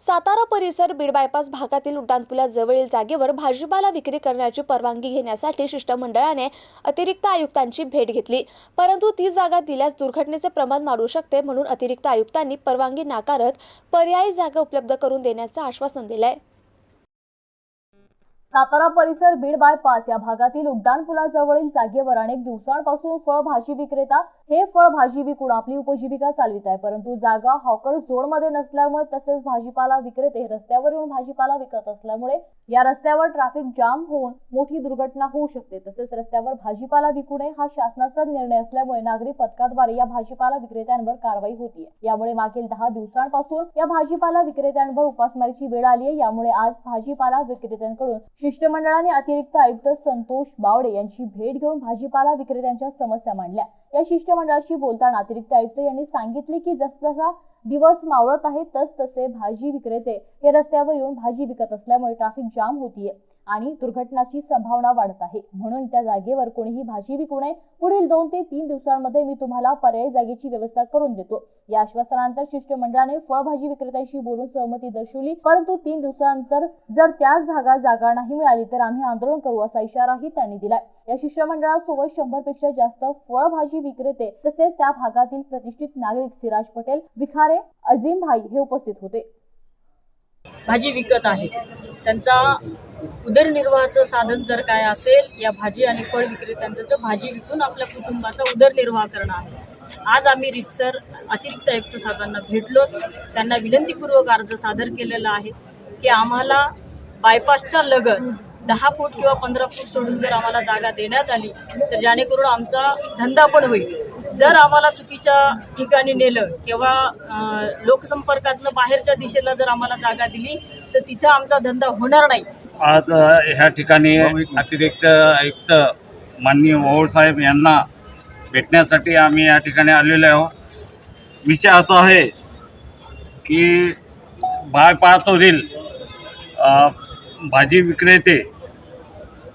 सातारा परिसर बीड बायपास भागातील उड्डाणपुलाजवळील जागेवर भाजीपाला विक्री करण्याची परवानगी घेण्यासाठी शिष्टमंडळाने अतिरिक्त आयुक्तांची भेट घेतली, परंतु ती जागा दिल्यास दुर्घटनेचे प्रमाण वाढू शकते, म्हणून अतिरिक्त आयुक्तांनी परवानगी नाकारत पर्यायी जागा उपलब्ध करून देण्याचे आश्वासन दिले. सातारा परिसर बीड बायपास या भागातील उड्डाणपुलाजवळील जागेवर अनेक दिवसांपासून फळभाजी विक्रेता हे फळभाजी विकून आपली उपजीविका चालवित आहे, परंतु जागा हॉकर झोनमध्ये नसल्यामुळे तसेच भाजीपाला विक्रेते रस्त्यावर येऊन भाजीपाला विकत असल्यामुळे या रस्त्यावर ट्रॅफिक जाम होऊन मोठी दुर्घटना होऊ शकते. तसेच रस्त्यावर भाजीपाला विकू नये हा शासनाचा निर्णय असल्यामुळे नागरी पथकाद्वारे या भाजीपाला विक्रेत्यांवर कारवाई होतीये. यामुळे मागील 10 दिवसांपासून या भाजीपाला विक्रेत्यांवर उपासमारीची वेळ आली आहे. यामुळे आज भाजीपाला विक्रेत्यांकडून शिष्टमंडळाने अतिरिक्त आयुक्त संतोष बावडे यांची भेट घेऊन भाजीपाला विक्रेत्यांच्या समस्या मांडल्या. या शिष्टमंडळाशी बोलताना अतिरिक्त आयुक्त यांनी सांगितले की जसजसा दिवस मावळत आहे तसतसे भाजी विक्रेते हे रस्त्यावर येऊन भाजी विकत असल्यामुळे ट्रॅफिक जाम होतीये आणि दुर्घटनाची संभावना वाढत आहे, म्हणून त्या जागेवर कोणीही भाजी विकू नये. पुढील 2 ते 3 दिवसांमध्ये मी तुम्हाला पर्यायी जागेची व्यवस्था करून देतो. या आश्वासनानंतर शिष्टमंडळाने फळभाजी विक्रेत्यांशी बोलून सहमती दर्शवली, परंतु 3 दिवसांनंतर जर त्याच भागात जागा नाही मिळाली तर आम्ही आंदोलन करू असा इशाराही त्यांनी दिलाय. या शिष्टमंडळासोबत 100 पेक्षा जास्त फळभाजी विक्रेते तसेच त्या भागातील प्रतिष्ठित नागरिक सिराज पटेल, विखारे, अजीम भाई हे उपस्थित होते. भाजी विकत आहे, त्यांचा उदरनिर्वाहाचं साधन जर काय असेल या भाजी आणि फळ विक्रेत्यांचं तर भाजी विकून आपल्या कुटुंबाचा उदरनिर्वाह करणं आहे. आज आम्ही रितसर अतिरिक्त आयुक्त साहेबांना भेटलो, त्यांना विनंतीपूर्वक अर्ज सादर केलेला आहे की आम्हाला बायपासच्या लगत 10 फूट किंवा 15 फूट सोडून जर आम्हाला जागा देण्यात आली तर जेणेकरून आमचा धंदा पण होईल. जर आम्हाला चुकीच्या ठिकाणी नेलं किंवा लोकसंपर्कातनं बाहेरच्या दिशेला जर आम्हाला जागा दिली तर तिथं आमचा धंदा होणार नाही. आज ह्या ठिकाणी अतिरिक्त आयुक्त माननीय ओवळ साहेब यांना भेटण्यासाठी आम्ही या ठिकाणी आलेलो आहोत. विषय असा आहे की बायपासवरील भाजी विक्रेते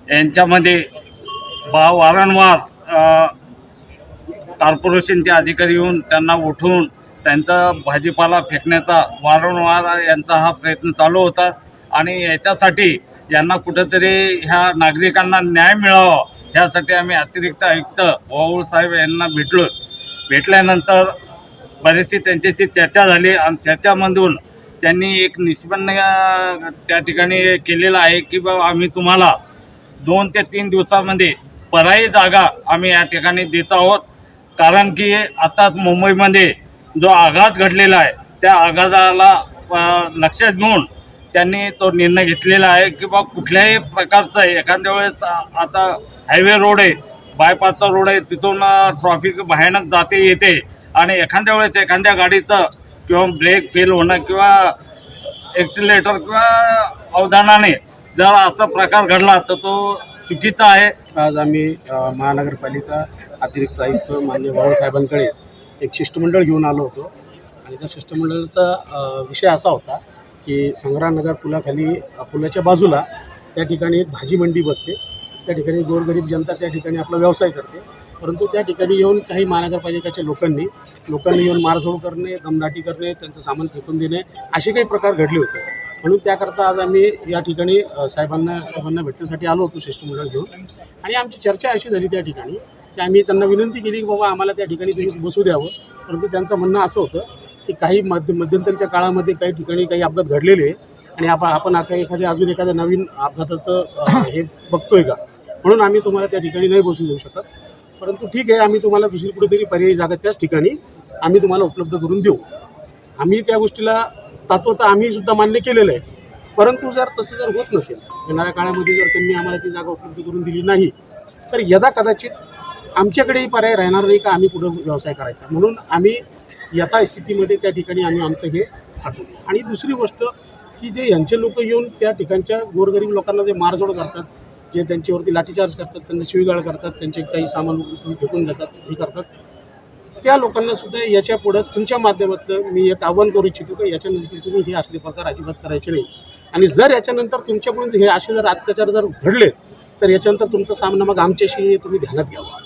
यांच्यामध्ये वारंवार कॉर्पोरेशनचे अधिकारी येऊन त्यांना उठवून त्यांचा भाजीपाला फेकण्याचा वारंवार यांचा हा प्रयत्न चालू होता आणि याच्यासाठी यांना कुठंतरी ह्या नागरिकांना न्याय मिळावा यासाठी आम्ही अतिरिक्त आयुक्त ओवळ साहेब यांना भेटल्यानंतर बरीचशी त्यांच्याशी चर्चा झाली आणि चर्चामधून त्यांनी एक निष्पन्न त्या ठिकाणी केलेलं आहे की बाबा आम्ही तुम्हाला 2 ते 3 दिवसामध्ये पर्यायी जागा आम्ही या ठिकाणी देत आहोत. कारण की आताच मुंबईमध्ये जो आघात घडलेला आहे त्या आघाताला लक्षात घेऊन त्यांनी तो निर्णय घेतलेला आहे की बा कुठल्याही प्रकारचं एखाद्या वेळेस आता हायवे रोड आहे, बायपासचा रोड आहे, तिथून ट्रॉफिक भयानक जाते येते आणि एखाद्या वेळेस एखाद्या गाडीचं किंवा ब्रेक फेल होणं किंवा एक्सिलेटर किंवा अवधानाने जर असा प्रकार घडला तर तो चुकीचा आहे. आज आम्ही महानगरपालिका अतिरिक्त आयुक्त माननीय ओवळ साहेबांकडे एक शिष्टमंडळ घेऊन आलो होतो आणि त्या शिष्टमंडळाचा विषय असा होता की संग्रामनगर पुलाच्या बाजूला त्या ठिकाणी एक भाजी मंडी बसते. त्या ठिकाणी गोरगरीब जनता त्या ठिकाणी आपला व्यवसाय करते, परंतु त्या ठिकाणी येऊन काही महानगरपालिकेच्या लोकांनी येऊन मारझोड करणे, दमदाटी करणे, त्यांचं सामान फेकून देणे असे काही प्रकार घडले होते. म्हणून त्याकरता आज आम्ही या ठिकाणी साहेबांना भेटण्यासाठी आलो होतो शिष्टमंडळ घेऊन आणि आमची चर्चा अशी झाली त्या ठिकाणी की आम्ही त्यांना विनंती केली की बाबा आम्हाला त्या ठिकाणी तुम्ही बसू द्यावं, परंतु त्यांचं म्हणणं असं होतं की काही मध्यंतरीच्या काळामध्ये काही ठिकाणी काही अपघात घडलेले आहे आणि आपण अजून एखाद्या नवीन अपघाताचं हे बघतोय का, म्हणून आम्ही तुम्हाला त्या ठिकाणी नाही बसू देऊ शकत. परंतु ठीक आहे, आम्ही तुम्हाला दुसरी कुठेतरी पर्यायी जागा त्याच ठिकाणी आम्ही तुम्हाला उपलब्ध करून देऊ. आम्ही त्या गोष्टीला तात्वता आम्ही सुद्धा मान्य केलेलं आहे, परंतु जर तसं जर होत नसेल, येणाऱ्या काळामध्ये जर त्यांनी आम्हाला ती जागा उपलब्ध करून दिली नाही तर यदा कदाचित आमच्याकडेही पर्याय राहणार नाही का आम्ही पुढे व्यवसाय करायचा. म्हणून आम्ही यथास्थितीमध्ये त्या ठिकाणी आम्ही आमचं हे थाटू. आणि दुसरी गोष्ट की जे यांचे लोक येऊन त्या ठिकाणच्या गोरगरीब लोकांना जे मारझोड करतात, जे त्यांच्यावरती लाठीचार्ज करतात, त्यांना शिवीगाळ करतात, त्यांचे काही सामान फेकून देतात, हे करतात, त्या लोकांना सुद्धा याच्या पुढं तुमच्या माध्यमातून मी एक आव्हान करू इच्छितो की याच्यानंतर तुम्ही हे असले प्रकार अजिबात करायचे नाही. आणि जर याच्यानंतर तुमच्याकडून हे असे जर अत्याचार जर घडले तर याच्यानंतर तुमचा सामना मग आमच्याशी तुम्ही ध्यानात घ्यावा.